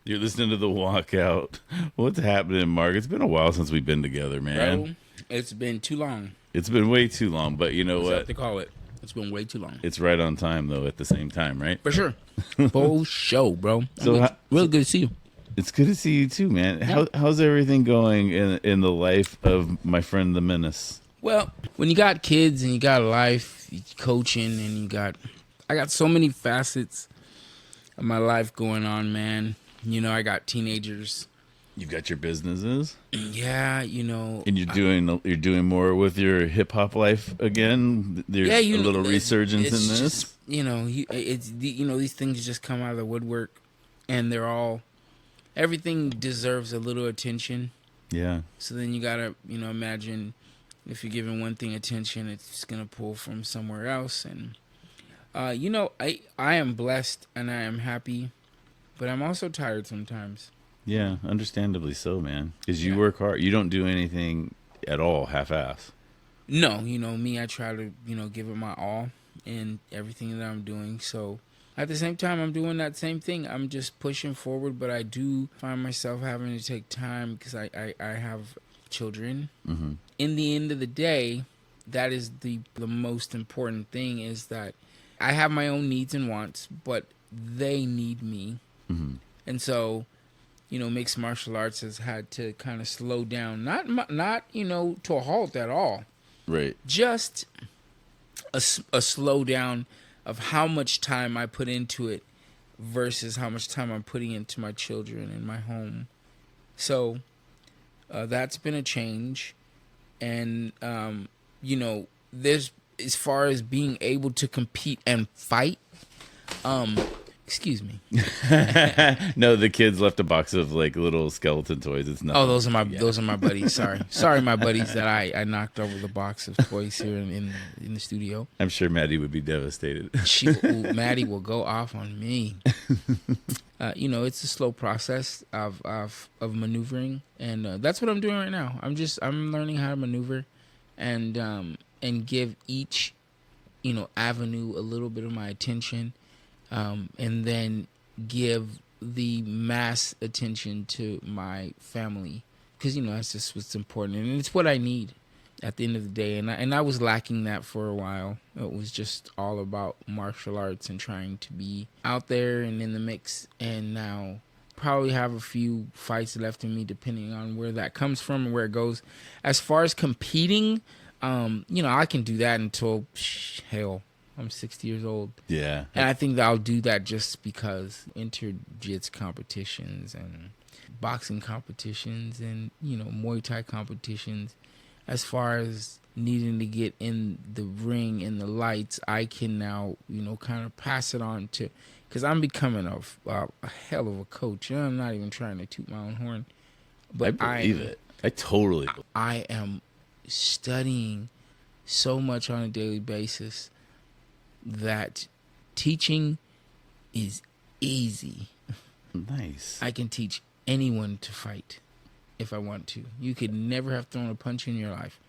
You're listening to the Walkout. What's happening, Mark? It's been a while since we've been together, man. Bro, it's been too long. It's been way too long, but you know That's what? they call it. It's been way too long. It's right on time, though, at the same time, right? For sure. Full show, bro. So really good to see you. It's good to see you, too, man. Yeah. How's everything going in the life of my friend, the Menace? Well, when you got kids and you got a life, you coaching, and I got so many facets of my life going on, man. You know, I got teenagers. You've got your businesses, yeah. You know, and you're doing more with your hip hop life again. There's a little resurgence in this. Just, these things just come out of the woodwork, and everything deserves a little attention. Yeah. So then you gotta, imagine if you're giving one thing attention, it's just gonna pull from somewhere else. And I am blessed and I am happy, but I'm also tired sometimes. Yeah, understandably so, man. Because you work hard. You don't do anything at all half-ass. No, me, I try to, give it my all in everything that I'm doing. So at the same time, I'm doing that same thing. I'm just pushing forward, but I do find myself having to take time because I have children. Mm-hmm. In the end of the day, that is the most important thing, is that I have my own needs and wants, but they need me. Mm-hmm. And so, mixed martial arts has had to kind of slow down, not to a halt at all. Right. Just a slowdown of how much time I put into it versus how much time I'm putting into my children and my home. So that's been a change. And, there's, as far as being able to compete and fight, excuse me. No, the kids left a box of like little skeleton toys. It's not. Oh, those are my buddies. Sorry, my buddies that I knocked over the box of toys here in the studio. I'm sure Maddie would be devastated. Maddie will go off on me. It's a slow process of maneuvering, and that's what I'm doing right now. I'm learning how to maneuver, and give each avenue a little bit of my attention. And then give the mass attention to my family, because that's just what's important, and it's what I need at the end of the day. And I was lacking that for a while. It was just all about martial arts and trying to be out there and in the mix. And now probably have a few fights left in me, depending on where that comes from and where it goes. As far as competing, I can do that until hell, I'm 60 years old. Yeah. And I think that I'll do that just because inter-jits competitions and boxing competitions and, Muay Thai competitions, as far as needing to get in the ring and the lights, I can now, kind of pass it on to, because I'm becoming a hell of a coach. I'm not even trying to toot my own horn. But I believe it. I totally believe it. I am studying so much on a daily basis that teaching is easy. Nice. I can teach anyone to fight if I want to. You could never have thrown a punch in your life,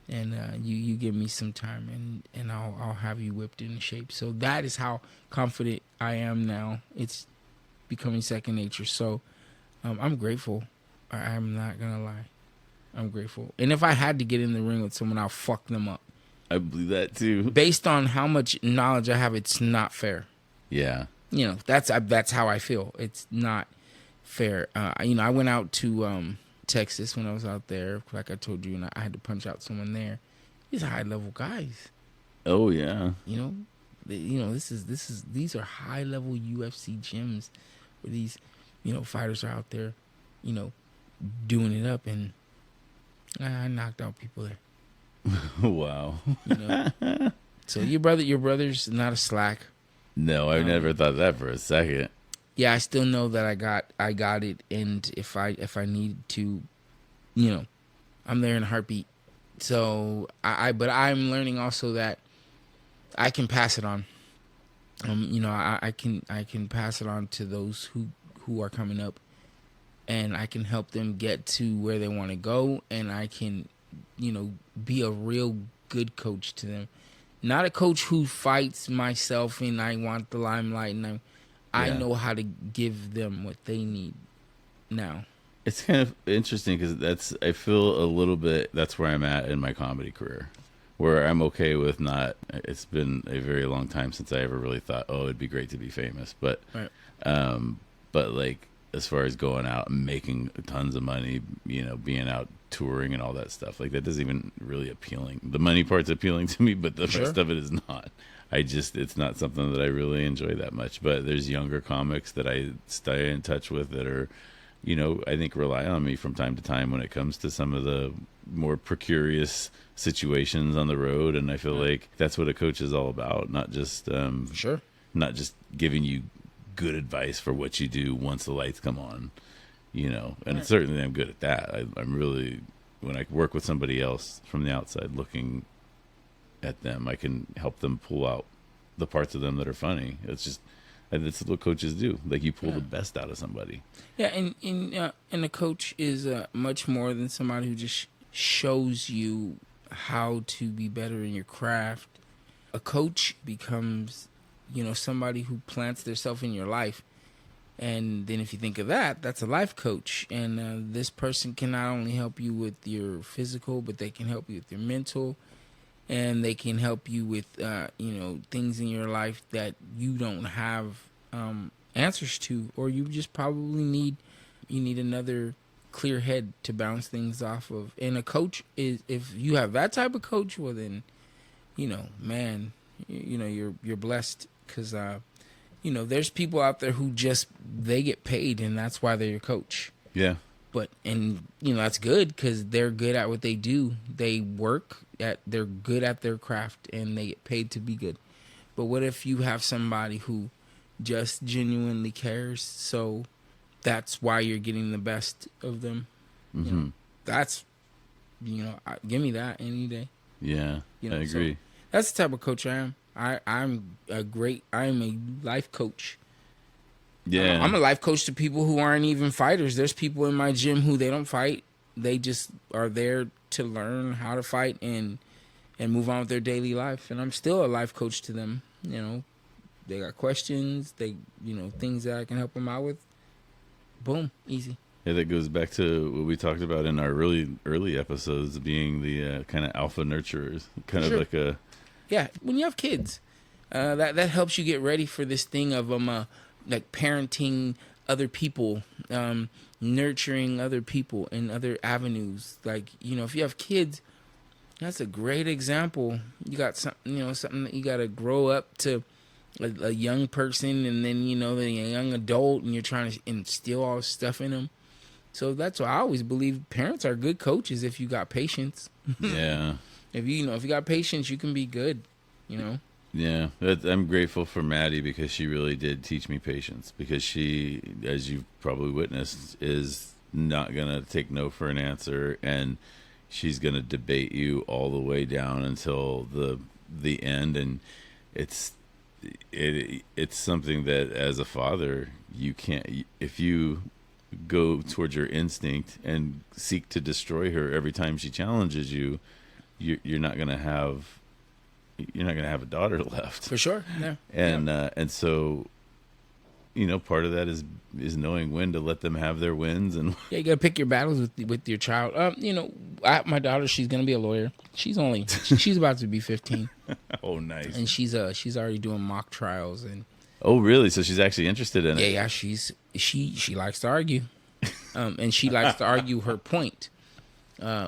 and you give me some time, and I'll have you whipped into shape. So that is how confident I am now. It's becoming second nature. So I'm grateful. I'm not gonna lie, I'm grateful. And if I had to get in the ring with someone, I'll fuck them up. I believe that too. Based on how much knowledge I have, it's not fair. Yeah. That's how I feel. It's not fair. I went out to Texas when I was out there, like I told you, and I had to punch out someone there. These are high level guys. Oh yeah. These are high level UFC gyms where these, fighters are out there, doing it up, and I knocked out people there. Wow. So your brother's not a slack. No, I never thought that for a second. Yeah, I still know that I got it, and if I need to, I'm there in a heartbeat. So but I'm learning also that I can pass it on. I can pass it on to those who are coming up, and I can help them get to where they want to go, and I can, be a real good coach to them. Not a coach who fights myself and I want the limelight, and I know how to give them what they need now. It's kind of interesting because I feel a little bit, that's where I'm at in my comedy career, where I'm okay with not, it's been a very long time since I ever really thought, oh, it'd be great to be famous. But, Right. But like, as far as going out and making tons of money, being out touring and all that stuff, like that doesn't even really appealing. The money part's appealing to me, but the rest of it is not. It's not something that I really enjoy that much. But there's younger comics that I stay in touch with that are, I think rely on me from time to time when it comes to some of the more precarious situations on the road. And I feel like that's what a coach is all about. Not just, not just giving you good advice for what you do once the lights come on, and certainly I'm good at that. I'm really, when I work with somebody else from the outside looking at them, I can help them pull out the parts of them that are funny. That's what coaches do. Like, you pull the best out of somebody. Yeah, and a coach is much more than somebody who just shows you how to be better in your craft. A coach becomes, somebody who plants themselves in your life. And then if you think of that, that's a life coach. And this person can not only help you with your physical, but they can help you with your mental. And they can help you with, things in your life that you don't have answers to, or you just probably need another clear head to bounce things off of. And a coach is, if you have that type of coach, well then, man, you're blessed, because there's people out there who just, they get paid and that's why they're your coach. Yeah. But, and that's good because they're good at what they do. They're good at their craft and they get paid to be good. But what if you have somebody who just genuinely cares? So that's why you're getting the best of them. Mm-hmm. That's, give me that any day. Yeah, I agree. So that's the type of coach I am. I'm a life coach. Yeah. I'm a life coach to people who aren't even fighters. There's people in my gym who they don't fight. They just are there to learn how to fight and move on with their daily life. And I'm still a life coach to them. They got questions. They, things that I can help them out with. Boom, easy. Yeah, that goes back to what we talked about in our really early episodes, being the kind of alpha nurturers, kind of like a. Yeah, when you have kids, that helps you get ready for this thing of like parenting other people, nurturing other people in other avenues. Like, if you have kids, That's a great example. You got something, something that you got to grow up to a young person, and then, then a young adult, and you're trying to instill all this stuff in them. So that's why I always believe parents are good coaches if you got patience. Yeah. If you got patience, you can be good, Yeah, I'm grateful for Maddie because she really did teach me patience. Because she, as you've probably witnessed, is not gonna take no for an answer, and she's gonna debate you all the way down until the end. And it's something that as a father you can't, if you go towards your instinct and seek to destroy her every time she challenges you, you're not gonna have. You're not going to have a daughter left. For sure. Yeah. And so, part of that is knowing when to let them have their wins. And yeah, you got to pick your battles with your child. My daughter, she's going to be a lawyer. She's about to be 15. Oh, nice. And she's already doing mock trials. And oh, really? So she's actually interested in it. Yeah, she likes to argue. And she likes to argue her point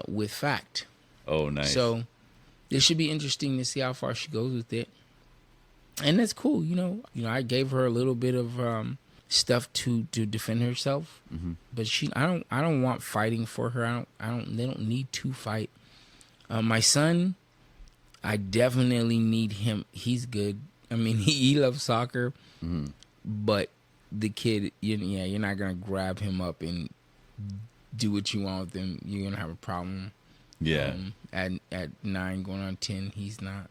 with fact. Oh, nice. So it should be interesting to see how far she goes with it, and that's cool. I gave her a little bit of stuff to defend herself, but I don't want fighting for her. They don't need to fight. My son, I definitely need him. He's good. I mean, he loves soccer, but the kid, you're not gonna grab him up and do what you want with him. You're gonna have a problem. Yeah. At 9 going on 10, he's not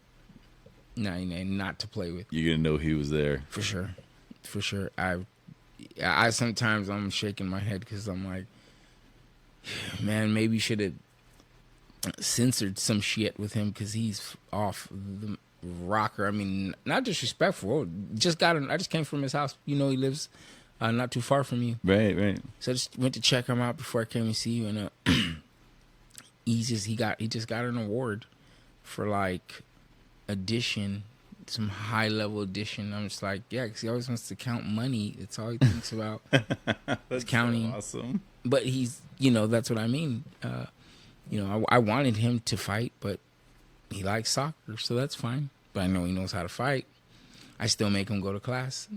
to play with. You're gonna know he was there for sure. I sometimes I'm shaking my head because I'm like, man, maybe you should have censored some shit with him because he's off the rocker. I mean, not disrespectful. I just came from his house. He lives not too far from you. Right. So I just went to check him out before I came to see you, and he just got an award for like addition, some high level addition. I'm just like, yeah, because he always wants to count money. It's all he thinks about. That's counting. So awesome. But he's, that's what I mean. I wanted him to fight, but he likes soccer, so that's fine. But I know he knows how to fight. I still make him go to class.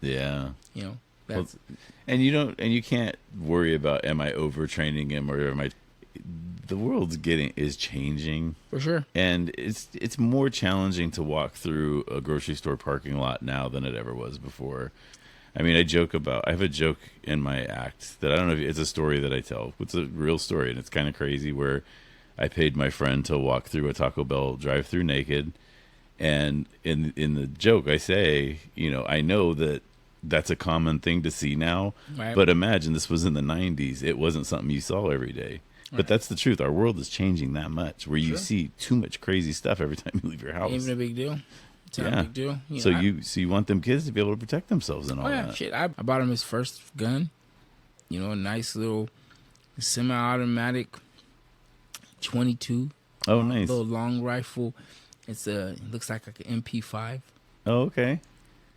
Yeah. That's. And you can't worry about, am I overtraining him or am I? The world's is changing for sure, and it's more challenging to walk through a grocery store parking lot now than it ever was before. I mean, I have a joke in my act that I don't know if it's a story that I tell. It's a real story, and it's kind of crazy. Where I paid my friend to walk through a Taco Bell drive-through naked, and in the joke I say, I know that that's a common thing to see now, right. But imagine this was in the 90s. It wasn't something you saw every day. But that's the truth. Our world is changing that much, where you see too much crazy stuff every time you leave your house. Ain't even a big deal. It's not a big deal. So you want them kids to be able to protect themselves and all that. Shit. I bought him his first gun. A nice little semi-automatic 22. Oh, nice. Little long rifle. It looks like an MP5. Oh, okay.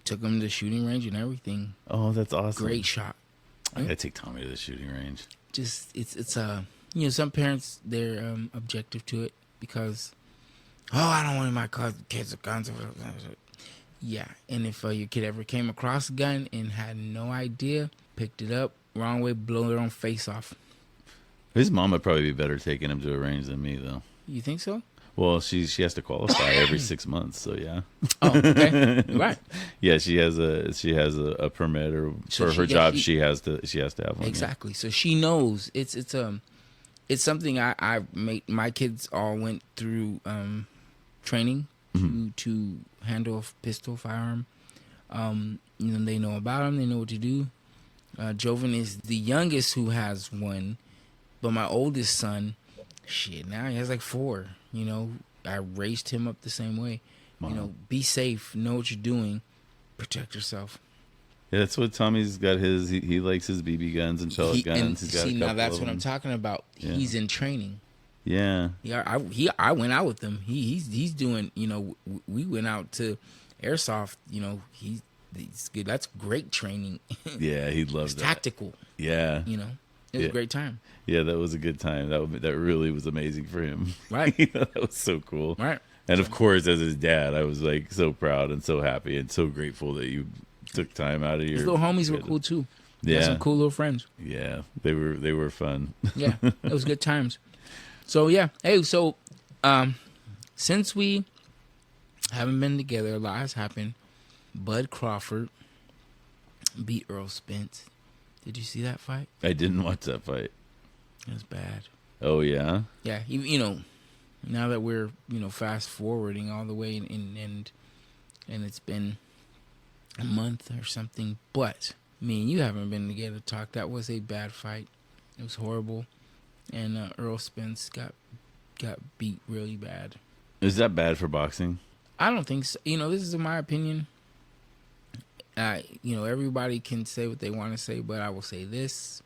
Took him to the shooting range and everything. Oh, that's awesome. Great shot. I gotta take Tommy to the shooting range. Just it's some parents, they're objective to it because, I don't want my kids with guns. Yeah, and if your kid ever came across a gun and had no idea, picked it up, wrong way, blow their own face off. His mom would probably be better taking him to a range than me, though. You think so? Well, she has to qualify every 6 months, so yeah. Oh, okay, right. Yeah, she has a permit, or so for her job she has to have one. Exactly. Yeah. So she knows it's something I made. My kids all went through training to handle a pistol, firearm. They know about them. They know what to do. Joven is the youngest who has one, but my oldest son, now he has like 4. I raised him up the same way. Wow. Be safe. Know what you're doing. Protect yourself. Yeah, that's what Tommy's got. He likes his BB guns and pellet guns. He's got a couple now that's of what them. I'm talking about. Yeah. He's in training. Yeah. Yeah. I went out with him. He's doing. We went out to airsoft. He's good. That's great training. Yeah, he loves that. Tactical. Yeah. It was a great time. Yeah, that was a good time. That really was amazing for him. Right. That was so cool. Right. And of course, as his dad, I was like so proud and so happy and so grateful that you took time out of your. His little homies were cool too. Yeah, had some cool little friends. Yeah, they were fun. Yeah, it was good times. So yeah, hey, so since we haven't been together, a lot has happened. Bud Crawford beat Earl Spence. Did you see that fight? I didn't watch that fight. It was bad. Oh yeah. Yeah, you know, now that we're fast forwarding all the way and it's been a month or something, but me and you haven't been together to talk. That was a bad fight. It was horrible, and Earl Spence got beat really bad. Is that bad for boxing? I don't think so. This is my opinion. Everybody can say what they want to say, but I will say this.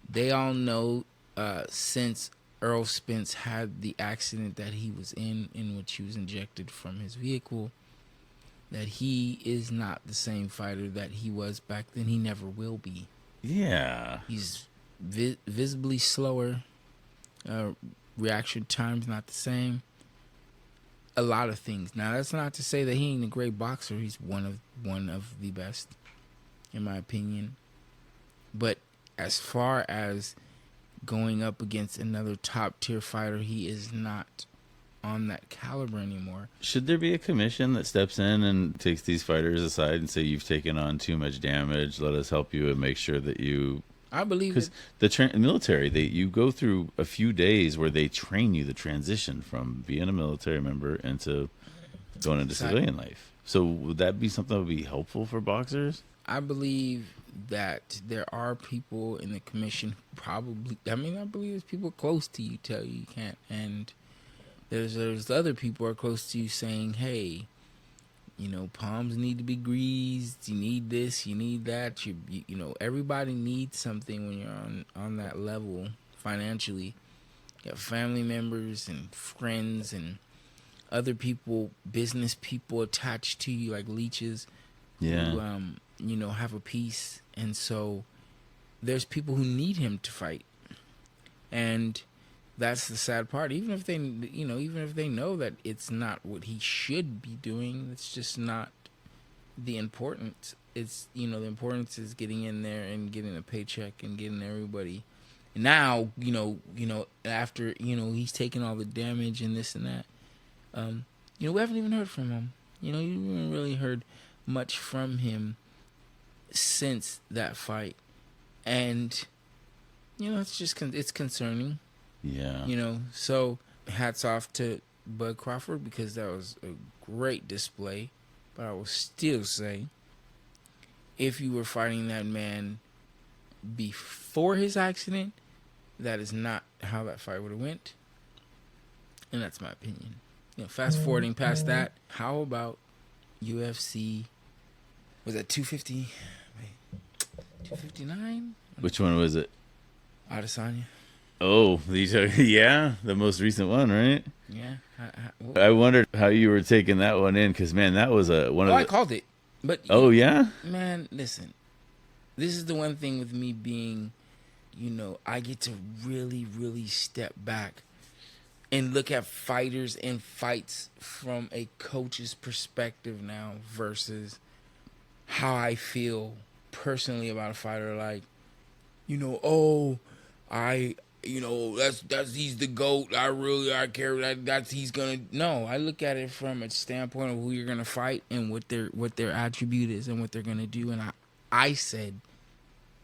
They all know since Earl Spence had the accident that he was in which he was injected from his vehicle, that he is not the same fighter that he was back then. He never will be. Yeah. He's visibly slower. Reaction time's not the same. A lot of things. Now, that's not to say that he ain't a great boxer. He's one of the best, in my opinion. But as far as going up against another top-tier fighter, he is not on that caliber anymore. Should there be a commission that steps in and takes these fighters aside and say, you've taken on too much damage, let us help you and make sure that you... I believe because the military, you go through a few days where they train you the transition from being a military member into going into civilian life. So would that be something that would be helpful for boxers? I believe that there are people in the commission who probably... I believe there's people close to you tell you can't. And there's other people who are close to you saying, hey... palms need to be greased. You need this. You need that. Everybody needs something when you're on that level financially. You have family members and friends and other people, business people attached to you like leeches. Yeah. Who, have a piece. And so there's people who need him to fight. And that's the sad part. Even if they know that it's not what he should be doing, it's just not the importance. It's, the importance is getting in there and getting a paycheck and getting everybody. And now, after, he's taking all the damage and this and that, we haven't even heard from him. You haven't really heard much from him since that fight. And, it's concerning. Yeah. So hats off to Bud Crawford because that was a great display. But I will still say, if you were fighting that man before his accident, that is not how that fight would have went. And that's my opinion. Fast forwarding past that, how about UFC? Was that 250? Wait, 259? Which one was it? Adesanya. Oh, yeah, the most recent one, right? Yeah. I wondered how you were taking that one in, because, man, that was I called it. But yeah? Man, listen. This is the one thing with me being, I get to really, really step back and look at fighters and fights from a coach's perspective now versus how I feel personally about a fighter. Like, that's he's the GOAT. I care that's he's gonna. No, I look at it from a standpoint of who you're gonna fight and what their attribute is and what they're gonna do. And I said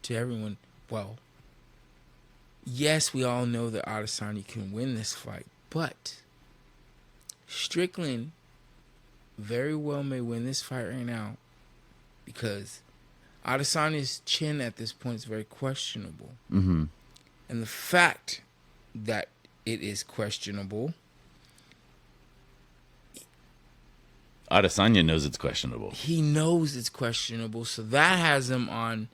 to everyone, well, yes, we all know that Adesanya can win this fight, but Strickland very well may win this fight right now because Adesanya's chin at this point is very questionable. Mm-hmm. And the fact that it is questionable... Adesanya knows it's questionable. He knows it's questionable, so that has him on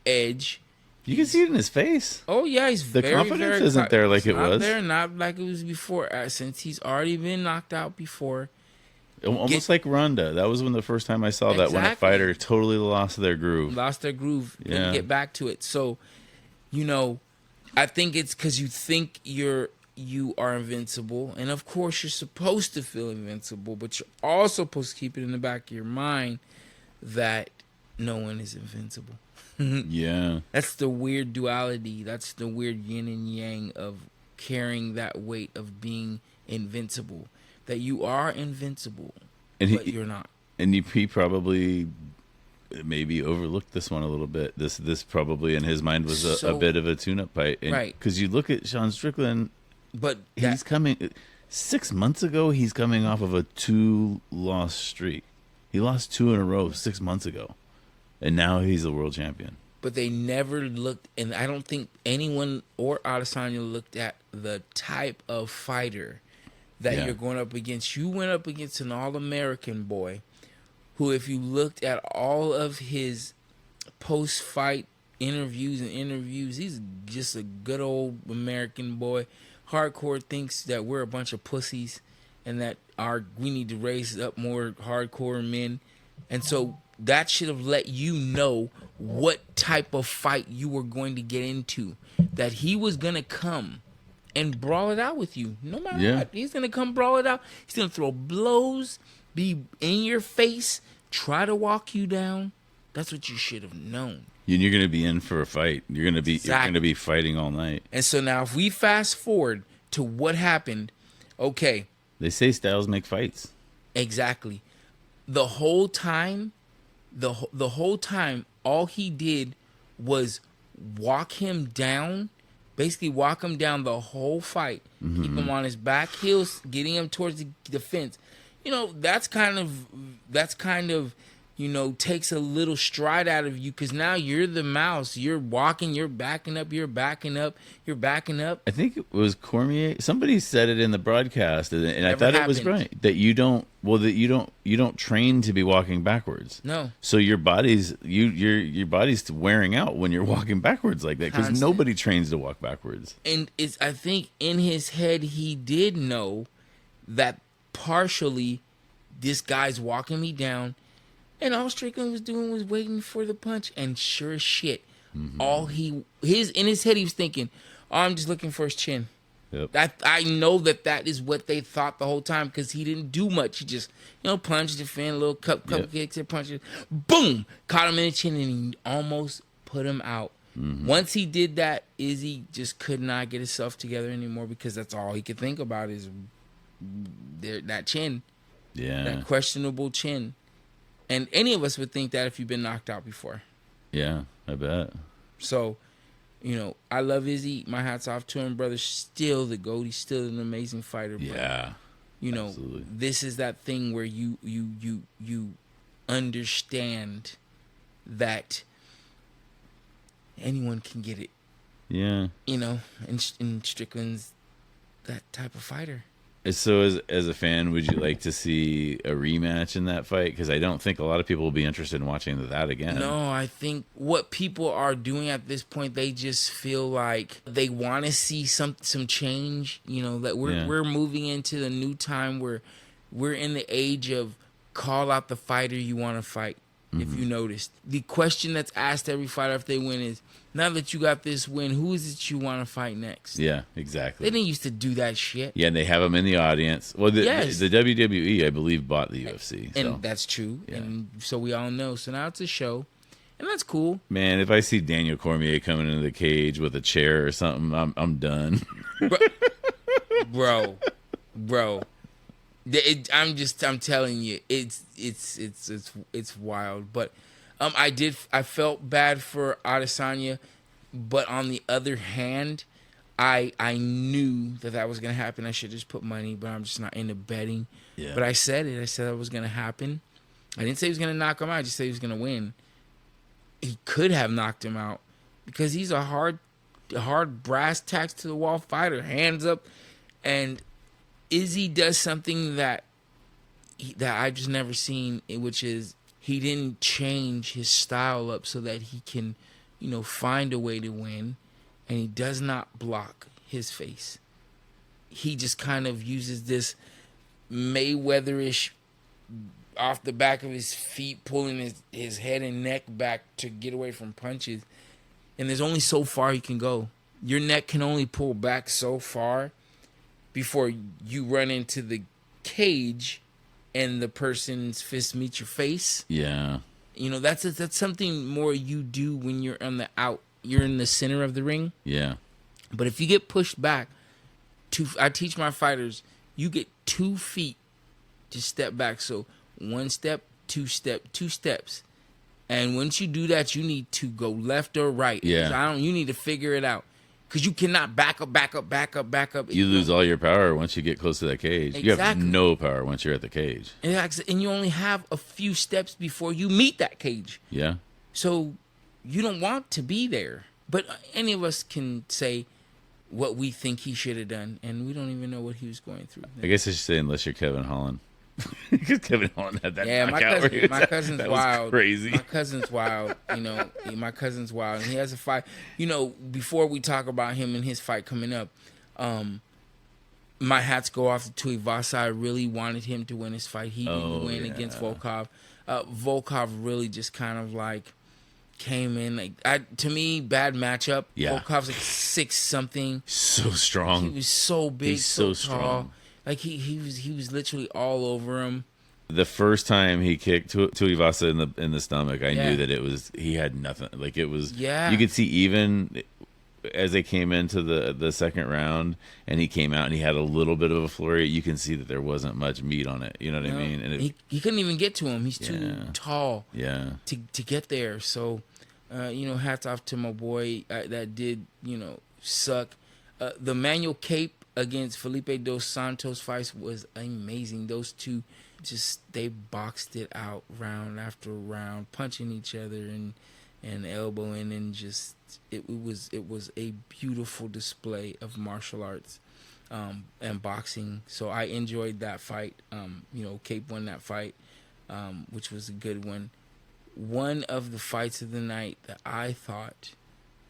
edge. You can see it in his face. Oh, yeah, the confidence isn't there like it was. Not like it was before, since he's already been knocked out before. Almost like Ronda. That was when the first time I saw that, when a fighter totally lost their groove. Couldn't get back to it. So... you know, I think it's because you think you are invincible, and of course you're supposed to feel invincible, but you're also supposed to keep it in the back of your mind that no one is invincible. Yeah. That's the weird duality. That's the weird yin and yang of carrying that weight of being invincible. That you are invincible, but you're not. And he probably maybe overlooked this one a little bit. This probably in his mind was a bit of a tune-up fight. And, right. Because you look at Sean Strickland, but he's coming 6 months ago. He's coming off of a 2-loss streak. He lost 2 in a row 6 months ago, and now he's the world champion. But they never looked, and I don't think anyone or Adesanya looked at the type of fighter that you're going up against. You went up against an All-American boy who, if you looked at all of his post-fight interviews, he's just a good old American boy. Hardcore thinks that we're a bunch of pussies and that we need to raise up more hardcore men. And so that should have let you know what type of fight you were going to get into. That he was going to come and brawl it out with you. No matter what. He's going to come brawl it out. He's going to throw blows, be in your face, try to walk you down. That's what you should have known. And you're going to be in for a fight. You're going to be fighting all night. And so now if we fast forward to what happened, okay. They say styles make fights. Exactly. The whole time, the whole time, all he did was walk him down, basically walk him down the whole fight, keep him on his back heels, getting him towards the fence. You know, that's kind of, you know, takes a little stride out of you because now you're the mouse. You're walking, you're backing up, you're backing up. I think it was Cormier. Somebody said it in the broadcast, and I thought it was right that you don't train to be walking backwards. No. So your body's wearing out when you're walking backwards like that because nobody trains to walk backwards. And I think in his head he did know that partially this guy's walking me down. And all Strickland was doing was waiting for the punch. And sure as shit, in his head he was thinking, oh, I'm just looking for his chin. Yep. I know that is what they thought the whole time because he didn't do much. He just, punched, defend, little couple kicks and punches. Boom! Caught him in the chin and he almost put him out. Once he did that, Izzy just could not get himself together anymore because that's all he could think about is that chin. Yeah. That questionable chin. And any of us would think that if you've been knocked out before. Yeah, I bet. So, I love Izzy. My hat's off to him, brother. Still the GOAT. He's still an amazing fighter. Yeah. Absolutely. This is that thing where you understand that anyone can get it. Yeah. And Strickland's that type of fighter. So as a fan, would you like to see a rematch in that fight? Because I don't think a lot of people will be interested in watching that again. No, I think what people are doing at this point, they just feel like they want to see some change. That we're moving into the new time where we're in the age of call out the fighter you want to fight. If you noticed, the question that's asked every fighter if they win is, now that you got this win, who is it you want to fight next? Yeah, exactly. They didn't used to do that shit. Yeah, and they have them in the audience. Well, the WWE, I believe, bought the UFC. And that's true. Yeah. And so we all know. So now it's a show. And that's cool. Man, if I see Daniel Cormier coming into the cage with a chair or something, I'm done. Bro. I'm telling you, it's wild. But I felt bad for Adesanya, but on the other hand, I knew that was gonna happen. I should just put money, but I'm just not into betting. Yeah. But I said it. I said that was gonna happen. I didn't say he was gonna knock him out. I just said he was gonna win. He could have knocked him out because he's a hard brass tacks to the wall fighter, hands up, and Izzy does something that I've just never seen, which is he didn't change his style up so that he can, find a way to win, and he does not block his face. He just kind of uses this Mayweather-ish off the back of his feet, pulling his head and neck back to get away from punches. and there's only so far you can go. Your neck can only pull back so far before you run into the cage and the person's fist meets your face. Yeah. You know, that's something more you do when you're on the you're in the center of the ring. Yeah. But if you get pushed back, I teach my fighters, you get 2 feet to step back. So 1 step, 2 steps. And once you do that, you need to go left or right. Yeah. You need to figure it out. Because you cannot back up. You lose all your power once you get close to that cage. Exactly. You have no power once you're at the cage. And you only have a few steps before you meet that cage. Yeah. So you don't want to be there. But any of us can say what we think he should have done, and we don't even know what he was going through. I guess I should say unless you're Kevin Holland. Because Kevin Holland had that knockout. My cousin's wild. Crazy. My cousin's wild. You know, my cousin's wild. And he has a fight. You know, before we talk about him and his fight coming up, my hats go off to Tuivasa. I really wanted him to win his fight. He didn't win against Volkov. Volkov really just kind of like came in. To me, bad matchup. Yeah. Volkov's like 6-something. So strong. He was so big, He's so tall. strong. Like he was literally all over him. The first time he kicked Tuivasa in the stomach, I knew that he had nothing. Like it was. Yeah. You could see even as they came into the second round, and he came out and he had a little bit of a flurry. You can see that there wasn't much meat on it. You know what I mean? And he couldn't even get to him. He's too tall. Yeah. To get there. So, hats off to my boy that did suck. The manual cape against Felipe Dos Santos fights was amazing. Those two they boxed it out round after round, punching each other and elbowing, and just it was a beautiful display of martial arts and boxing. So I enjoyed that fight. Cape won that fight, which was a good one. One of the fights of the night that I thought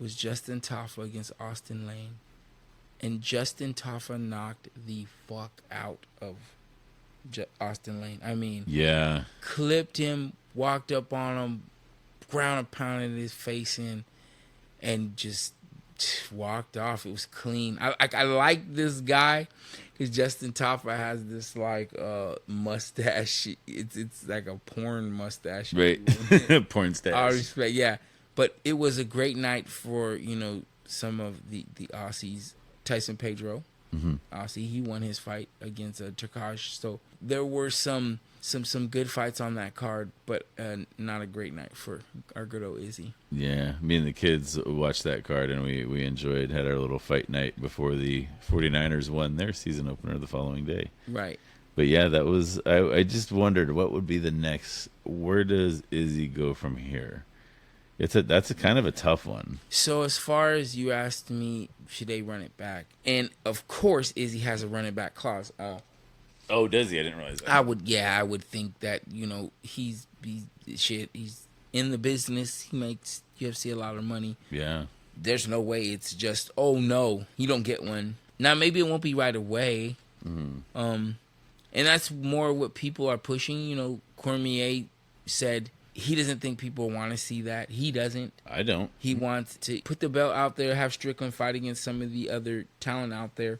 was Justin Tafa against Austin Lane. And Justin Tafa knocked the fuck out of Austin Lane. I mean, clipped him, walked up on him, ground and pounded his face in, and just walked off. It was clean. I like this guy because Justin Tafa has this like mustache. It's like a porn mustache, right? Porn stash. All respect, yeah. But it was a great night for some of the Aussies. Tyson Pedro, Aussie, he won his fight against Turkash. So there were some good fights on that card, but not a great night for our good old Izzy. Yeah, me and the kids watched that card, and we had our little fight night before the 49ers won their season opener the following day. Right. But yeah, that was I just wondered what would be the next. Where does Izzy go from here? That's a kind of a tough one. So as far as you asked me, should they run it back? And of course, Izzy has a run it back clause. Oh, does he? I didn't realize that. I would think that he's in the business. He makes UFC a lot of money. Yeah. There's no way it's just no, you don't get one. Now maybe it won't be right away. Mm-hmm. And that's more what people are pushing. Cormier said he doesn't think people want to see that. He doesn't. I don't. He wants to put the belt out there, have Strickland fight against some of the other talent out there,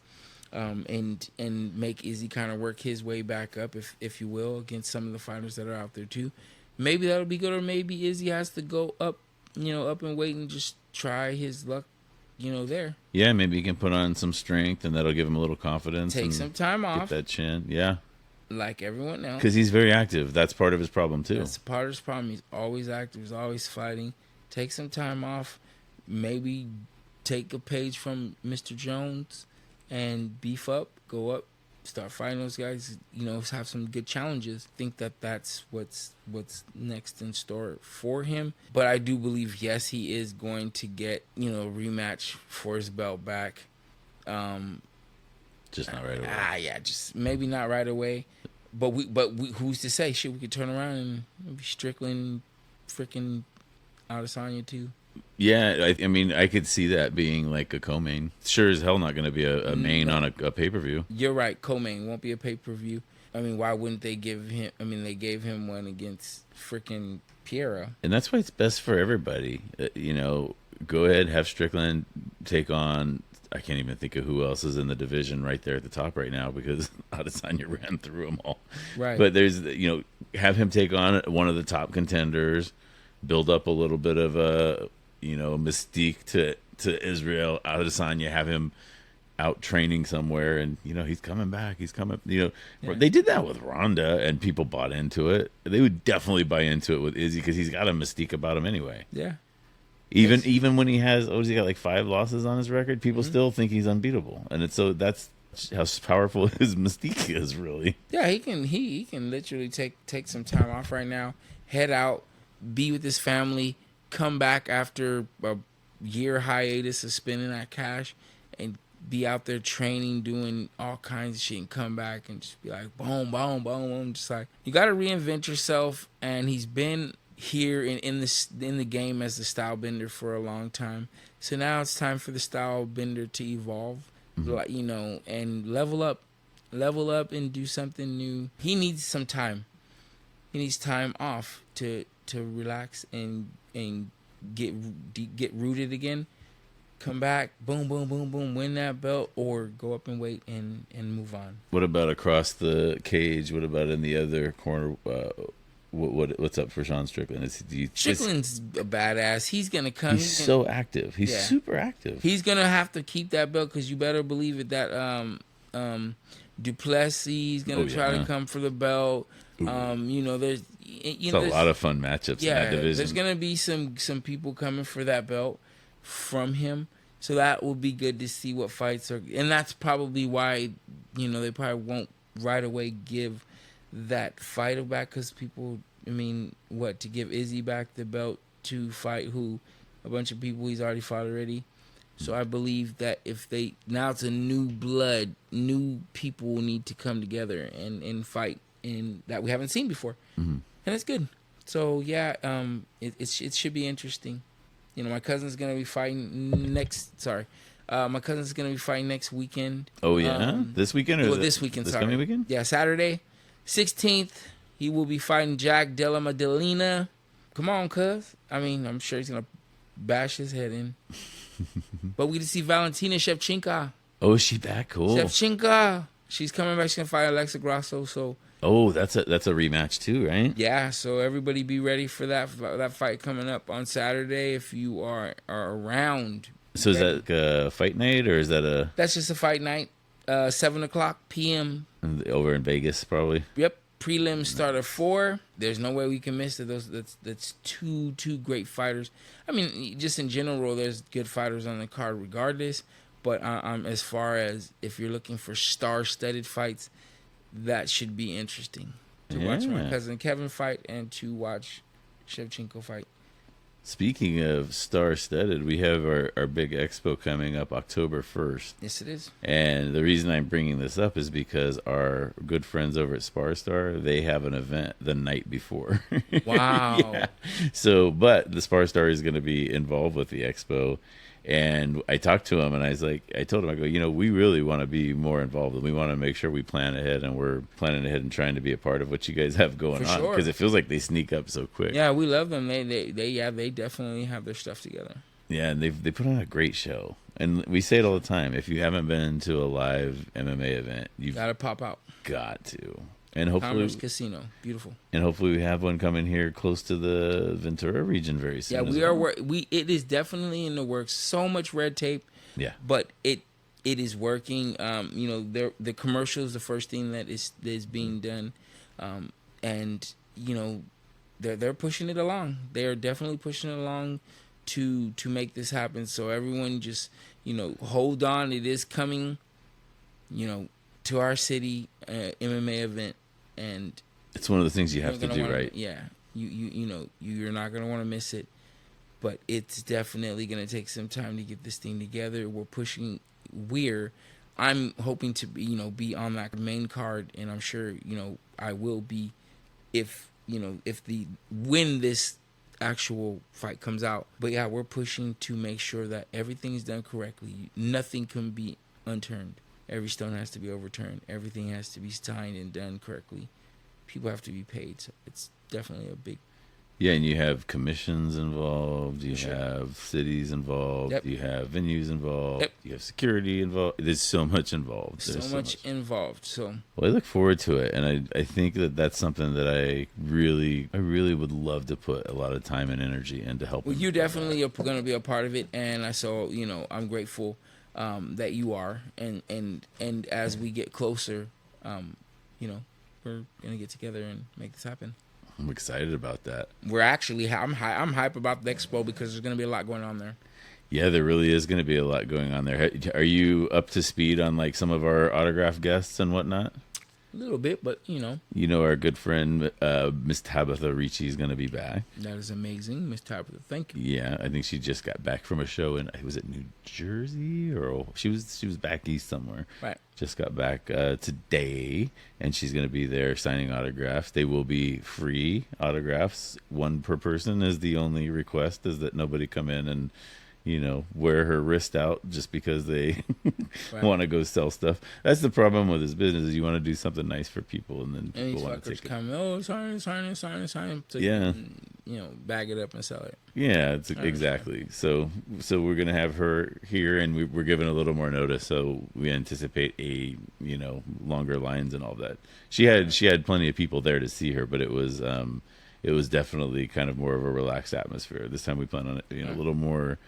and make Izzy kind of work his way back up, if you will, against some of the fighters that are out there too. Maybe that'll be good, or maybe Izzy has to go up, up and wait and just try his luck, there. Yeah, maybe he can put on some strength, and that'll give him a little confidence. Take some time off. Get that chin. Yeah. Like everyone else. Because he's very active. That's part of his problem, too. That's part of his problem. He's always active. He's always fighting. Take some time off. Maybe take a page from Mr. Jones and beef up. Go up. Start fighting those guys. Have some good challenges. Think that's what's next in store for him. But I do believe, yes, he is going to get, a rematch for his belt back. Just not right away. Yeah, just maybe not right away. But we who's to say? Shit, we could turn around and maybe Strickland, freaking Adesanya too. Yeah, I mean, I could see that being like a co-main. Sure as hell not going to be a main on a pay-per-view. You're right, co-main won't be a pay-per-view. I mean, why wouldn't they give him? I mean, they gave him one against freaking Piera. And that's why it's best for everybody, go ahead, have Strickland take on. I can't even think of who else is in the division right there at the top right now because Adesanya ran through them all. Right. But there's, have him take on one of the top contenders, build up a little bit of a, mystique to Israel. Adesanya, have him out training somewhere, and he's coming back. He's coming. They did that with Ronda, and people bought into it. They would definitely buy into it with Izzy because he's got a mystique about him anyway. Yeah. Even when he has, he got like 5 losses on his record, people still think he's unbeatable, and that's how powerful his mystique is, really. Yeah, he can literally take some time off right now, head out, be with his family, come back after a year hiatus of spending that cash, and be out there training, doing all kinds of shit, and come back and just be like, boom, boom, boom, boom. Just like, you got to reinvent yourself, and he's been here in the game as the style bender for a long time. So now it's time for the style bender to evolve, and level up and do something new. He needs some time. He needs time off to relax and get rooted again. Come back, boom, boom, boom, boom, win that belt, or go up and wait and move on. What about across the cage? What about in the other corner? What's up for Sean Strickland? Strickland's a badass. He's gonna come. He's so active. He's super active. He's gonna have to keep that belt because you better believe it. That Duplessis is gonna try to come for the belt. There's a lot of fun matchups in that division. There's gonna be some people coming for that belt from him, so that will be good to see what fights are. And that's probably why they probably won't right away give that fight back because people, to give Izzy back the belt to fight a bunch of people he's already fought already. So I believe that now it's a new blood, new people need to come together and fight and that we haven't seen before. Mm-hmm. And it's good. So yeah, it should be interesting. My cousin's gonna be fighting next. My cousin's gonna be fighting next weekend. Oh yeah, this weekend or this weekend? This coming weekend? Yeah, Saturday, 16th. He will be fighting Jack Della Maddalena. Come on, cuz. I'm sure he's gonna bash his head in. But we get to see Valentina Shevchenko. Oh, is she back? Cool. Shevchenko. She's coming back. She's gonna fight Alexa Grasso. So. Oh, that's a rematch too, right? Yeah. So everybody be ready for that fight coming up on Saturday if you are around. So is that a fight night or is that a? That's just a fight night. 7:00 p.m. Over in Vegas, probably. Yep. Prelims start at 4. There's no way we can miss it. That's two great fighters. Just in general, there's good fighters on the card regardless. But as far as if you're looking for star-studded fights, that should be interesting to watch my cousin Kevin fight and to watch Shevchenko fight. Speaking of star-studded, we have our big expo coming up October 1st. Yes, it is. And the reason I'm bringing this up is because our good friends over at Sparstar, they have an event the night before. Wow. Yeah. So, but the Sparstar is going to be involved with the expo. And I talked to him, and I told him, I go, we really want to be more involved, and we want to make sure we plan ahead, and we're planning ahead and trying to be a part of what you guys have going on, because it feels like they sneak up so quick. Yeah, we love them. They definitely have their stuff together. Yeah, and they put on a great show, and we say it all the time. If you haven't been to a live MMA event, you've got to pop out. Got to. And hopefully, Commerce Casino, beautiful. And hopefully, we have one coming here close to the Ventura region very soon. Yeah, we are. It is definitely in the works. So much red tape. Yeah, but it is working. The commercial is the first thing that is being done, and they're pushing it along. They are definitely pushing it along to make this happen. So everyone just hold on. It is coming. To our city MMA event. And it's one of the things you have to do, right? Yeah, you're not gonna want to miss it, but it's definitely gonna take some time to get this thing together. We're pushing. I'm hoping to be on that main card, and I'm sure I will be if when this actual fight comes out. But yeah, we're pushing to make sure that everything's done correctly. Nothing can be unturned. Every stone has to be overturned. Everything has to be signed and done correctly. People have to be paid. So it's definitely a big Yeah, and you have commissions involved, you Sure. have cities involved, Yep. you have venues involved, Yep. you have security involved. There's so much involved. So There's much involved. So Well, I look forward to it, and I think that that's something that I really would love to put a lot of time and energy into helping. well, you definitely are going to be a part of it, and I'm grateful that you are, and as we get closer, we're gonna get together and make this happen. I'm excited about that. We're actually I'm hype about the expo because there's gonna be a lot going on there. Yeah, there really is going to be a lot going on there. Are you up to speed on like some of our autograph guests and whatnot? A little bit, but Our good friend Miss Tabitha Ricci is going to be back. that is amazing, Miss Tabitha. Thank you. Yeah, I think she just got back from a show in was it New Jersey or she was back east somewhere. Right. Just got back today, and she's going to be there signing autographs. They will be free autographs, one per person. Is the only request is that nobody come in and wear her wrist out just because they Right. want to go sell stuff. That's the problem with this business is you want to do something nice for people, and then And these people want to fuckers take it. come, sign, to, Yeah. bag it up and sell it. Yeah, it's exactly. So we're gonna have her here, and we're giving a little more notice. So we anticipate a longer lines and all that. She had plenty of people there to see her, but it was definitely kind of more of a relaxed atmosphere. This time we plan on it being a little more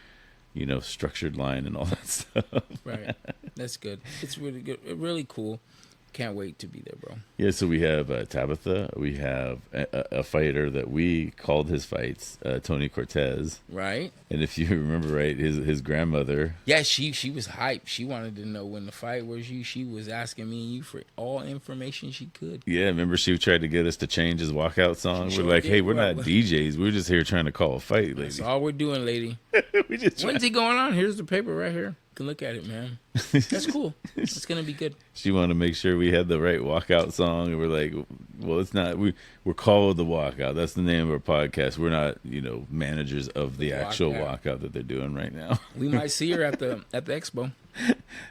structured line and all that stuff. Right. That's good. It's really good. Really cool. Can't wait to be there, bro. Yeah, so we have Tabitha. We have a fighter that we called his fights, Tony Cortez. Right. And if you remember right, his grandmother. Yeah, she was hyped. She wanted to know when the fight was. She was asking me and you for all information she could. Yeah, remember she tried to get us to change his walkout song. She We're sure like, did. hey, we're not DJs. We're just here trying to call a fight, lady. That's all we're doing, lady. we just When's he going on? Here's the paper right here. You can look at it, man. That's cool. It's gonna be good. She wanted to make sure we had the right walkout song, and we're like, well, it's not. We're called the Walkout. That's the name of our podcast. We're not, managers of the actual walkout that they're doing right now. We might see her at the expo.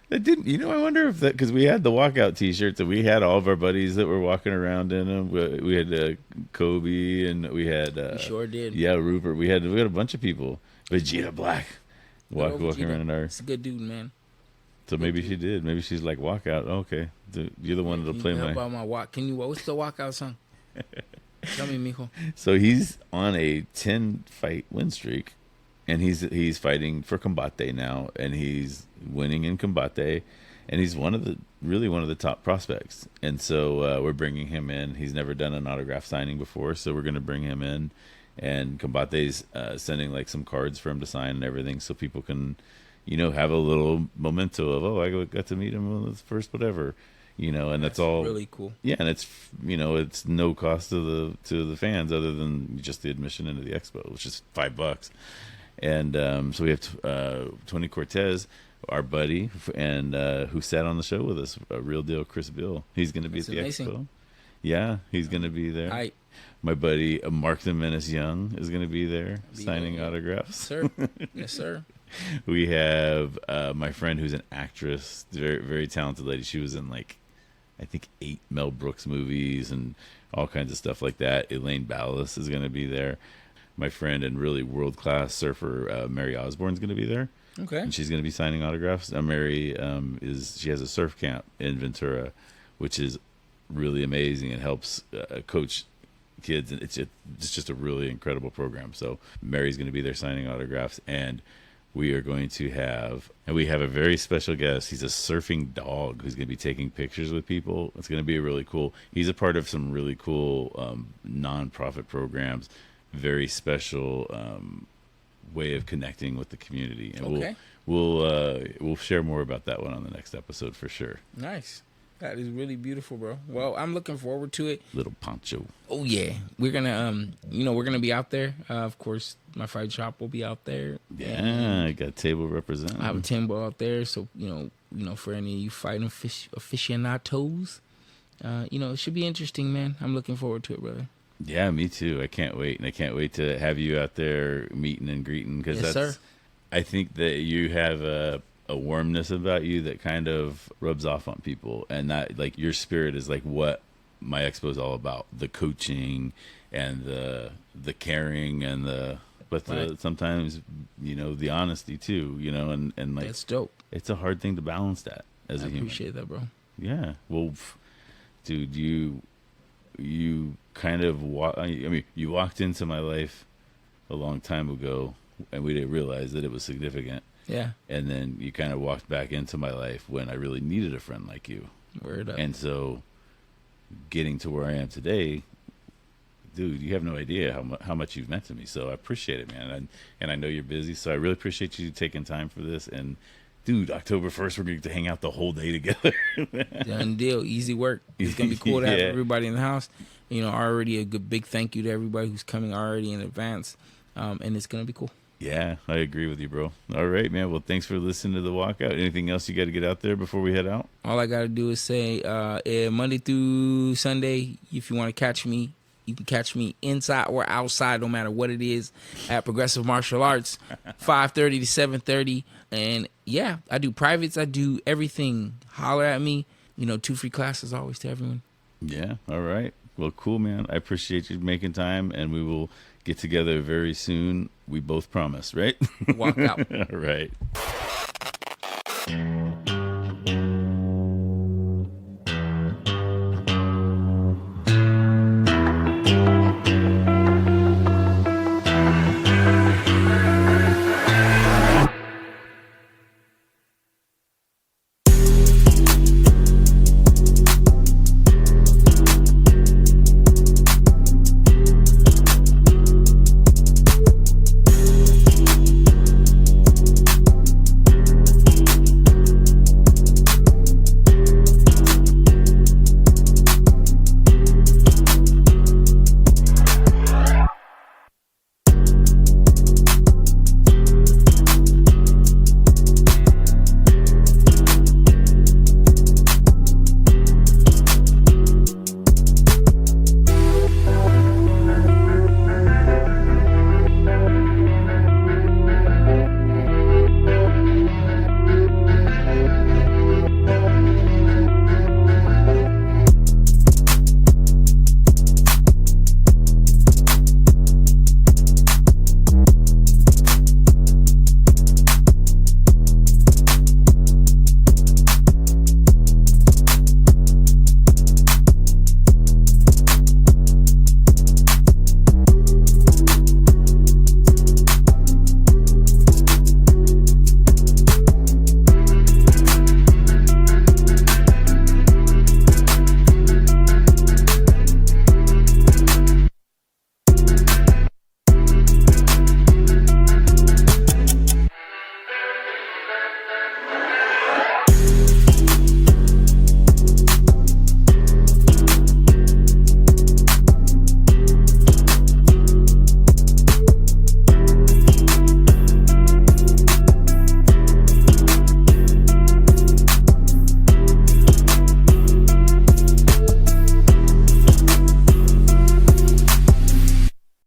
That didn't, I wonder if that because we had the walkout T-shirts and we had all of our buddies that were walking around in them. We had Kobe and we had We sure did. Yeah, Rupert. We had a bunch of people. Vegeta Black walking around in our. It's a good dude, man. So maybe she did. Maybe she's like walkout. Okay, you're the one that'll play my. About my walk. Can you? What's the walkout song? Tell me, mijo. So he's on a 10-fight win streak, and he's fighting for Combate now, and he's winning in Combate, and he's one of the top prospects. And so we're bringing him in. He's never done an autograph signing before, so we're going to bring him in, and Combate's sending like some cards for him to sign and everything, so people can, have a little memento of I got to meet him on the first whatever. And that's all really cool. Yeah, and it's it's no cost to the fans other than just the admission into the expo, which is $5. And so we have Tony Cortez, our buddy, and who sat on the show with us, a real deal Chris Bill. He's going to be at the expo. Yeah, he's going to be there. My buddy Mark the Menace Young is going to be there signing autographs. Sir, yes, sir. We have my friend who's an actress, very very talented lady. She was in I think 8 Mel Brooks movies and all kinds of stuff like that. Elaine Ballas is going to be there. My friend and really world-class surfer, Mary Osborne's going to be there. Okay. And she's going to be signing autographs. Mary she has a surf camp in Ventura, which is really amazing and helps coach kids. And it's just a really incredible program. So Mary's going to be there signing autographs, and we are going to have a very special guest. He's a surfing dog who's going to be taking pictures with people. It's going to be really cool. He's a part of some really cool nonprofit programs. Very special way of connecting with the community. And we'll share more about that one on the next episode for sure. Nice. That is really beautiful, bro. Well, I'm looking forward to it. Little Poncho. Oh yeah, we're gonna we're gonna be out there. Of course, my fight shop will be out there. Yeah, I got table representing. I have a table out there, so for any of you fighting aficionados, it should be interesting, man. I'm looking forward to it, brother. Yeah, me too. I can't wait, and I can't wait to have you out there meeting and greeting because yes, sir. I think that you have a warmness about you that kind of rubs off on people, and that your spirit is what my expo is all about, the coaching and the caring and sometimes, the honesty too, and like, that's dope. it's a hard thing to balance that as a human. I appreciate that, bro. Yeah. Well, dude, you kind of you walked into my life a long time ago, and we didn't realize that it was significant. Yeah. And then you kind of walked back into my life when I really needed a friend like you. Word up. And so getting to where I am today, dude, you have no idea how much you've meant to me. So I appreciate it, man. And I know you're busy, so I really appreciate you taking time for this. And dude, October 1st, we're going to hang out the whole day together. Done deal. Easy work. It's going to be cool to have everybody in the house. Already a good big thank you to everybody who's coming already in advance. And it's going to be cool. Yeah, I agree with you, bro. All right, man. Well, thanks for listening to the Walkout. Anything else you got to get out there before we head out? All I got to do is say Monday through Sunday, if you want to catch me, you can catch me inside or outside, no matter what it is, at Progressive Martial Arts, 5:30 to 7:30. And, yeah, I do privates. I do everything. Holler at me. 2 free classes always to everyone. Yeah, all right. Well, cool, man. I appreciate you making time, and we will get together very soon. We both promise, right? Walk out. All right.